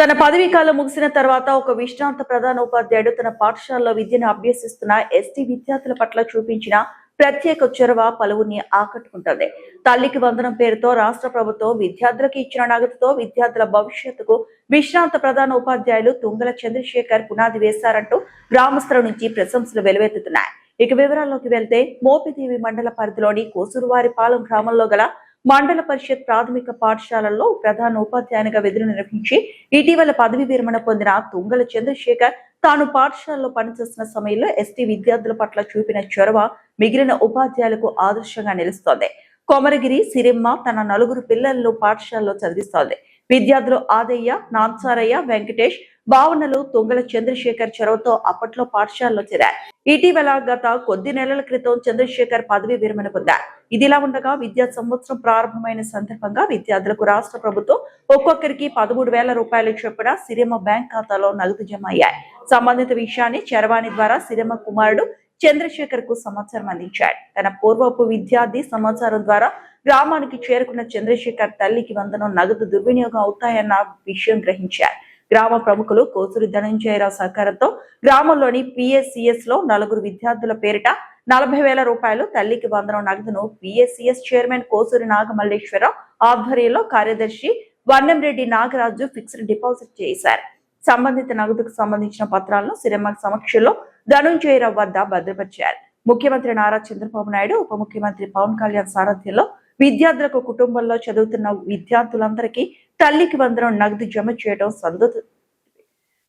తన పదవీ కాలం ముగిసిన తర్వాత ఒక విశ్రాంత ప్రధానోపాధ్యాయుడు తన పాఠశాలలో విద్యను అభ్యసిస్తున్న ఎస్టీ విద్యార్థుల పట్ల చూపించిన ప్రత్యేక చొరవ పలువురిని ఆకట్టుకుంటుంది. తల్లికి వందనం పేరుతో రాష్ట్ర ప్రభుత్వం విద్యార్థులకు ఇచ్చిన నగదుతో విద్యార్థుల భవిష్యత్తుకు విశ్రాంత ప్రధానోపాధ్యాయులు తుంగల చంద్రశేఖర్ పునాది వేశారంటూ గ్రామస్తుల నుంచి ప్రశంసలు వెలువెత్తుతున్నాయి. ఇక వివరాల్లోకి వెళ్తే మోపిదేవి మండల పరిధిలోని కోసూరువారిపాలెం గ్రామంలో గల మండల పరిషత్ ప్రాథమిక పాఠశాలల్లో ప్రధాన ఉపాధ్యాయునిగా విధులు నిర్వహించి ఇటీవల పదవి విరమణ పొందిన తుంగల చంద్రశేఖర్ తాను పాఠశాలలో పనిచేస్తున్న సమయంలో ఎస్టీ విద్యార్థుల పట్ల చూపిన చొరవ మిగిలిన ఉపాధ్యాయులకు ఆదర్శంగా నిలుస్తోంది. కొమరగిరి సిరిమ్మ తన 4 పిల్లలను పాఠశాలలో చదివిస్తోంది. విద్యార్థులు ఆదయ్య, నాన్సారయ్య, వెంకటేష్, భావనలు తుంగల చంద్రశేఖర్ చొరవతో అప్పట్లో పాఠశాలలో చేరారు. ఇటీవల గత కొద్ది నెలల క్రితం చంద్రశేఖర్ పదవి విరమణ పొందారు. ఇదిలా ఉండగా విద్యా సంవత్సరం ప్రారంభమైన సందర్భంగా విద్యార్థులకు రాష్ట్ర ప్రభుత్వం ఒక్కొక్కరికి 13,000 రూపాయలు చొప్పున సిరిమ్మ బ్యాంక్ ఖాతాలో నగదు జమ అయ్యాయి. సంబంధిత విషయాన్ని చరవాణి ద్వారా సిరిమ్మ కుమారుడు చంద్రశేఖర్ కు సమాచారం అందించాడు. తన పూర్వపు విద్యార్థి సమాచారం ద్వారా గ్రామానికి చేరుకున్న చంద్రశేఖర్ తల్లికి వందనం నగదు దుర్వినియోగం అవుతాయన్న విషయం గ్రహించారు. గ్రామ ప్రముఖులు కోసూరి ధనంజయరావు సహకారంతో గ్రామంలోని పిఎస్సిఎస్ లో 4 విద్యార్థుల పేరిట 40,000 రూపాయలు తల్లికి వందనం నగదును పిఎస్సిఎస్ చైర్మన్ కోసూరి నాగమల్లేశ్వరరావు ఆధ్వర్యంలో కార్యదర్శి వన్నెంరెడ్డి నాగరాజు ఫిక్స్డ్ డిపాజిట్ చేశారు. సంబంధిత నగదుకు సంబంధించిన పత్రాలను సిరిమ్మ సమక్షంలో ధనంజయరావు వద్ద భద్రపరిచారు. ముఖ్యమంత్రి నారా చంద్రబాబు నాయుడు, ఉప ముఖ్యమంత్రి పవన్ కళ్యాణ్ సారథ్యంలో విద్యార్థులకు కుటుంబంలో చదువుతున్న విద్యార్థులందరికీ తల్లికి వందనం నగదు జమ చేయడం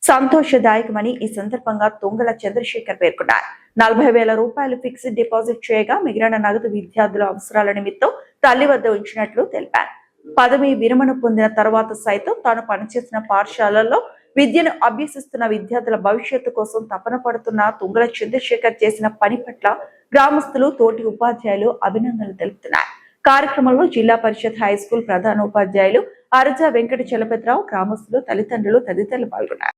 సంతోషదాయకమని ఈ సందర్భంగా తుంగల చంద్రశేఖర్ పేర్కొన్నారు. 40,000 రూపాయలు ఫిక్స్డ్ డిపాజిట్ చేయగా మిగిలిన నగదు విద్యార్థుల అవసరాల నిమిత్తం తల్లి వద్ద ఉంచినట్లు తెలిపారు. పదవి విరమణ పొందిన తర్వాత సైతం తాను పనిచేసిన పాఠశాలల్లో విద్యను అభ్యసిస్తున్న విద్యార్థుల భవిష్యత్తు కోసం తపన పడుతున్న తుంగల చంద్రశేఖర్ చేసిన పని పట్ల గ్రామస్తులు, తోటి ఉపాధ్యాయులు అభినందనలు తెలుపుతున్నారు. కార్యక్రమంలో జిల్లా పరిషత్ హై స్కూల్ ప్రధాన ఉపాధ్యాయులు అరజా వెంకట చలపతిరావు, గ్రామస్తులు, తల్లిదండ్రులు తదితరులు పాల్గొన్నారు.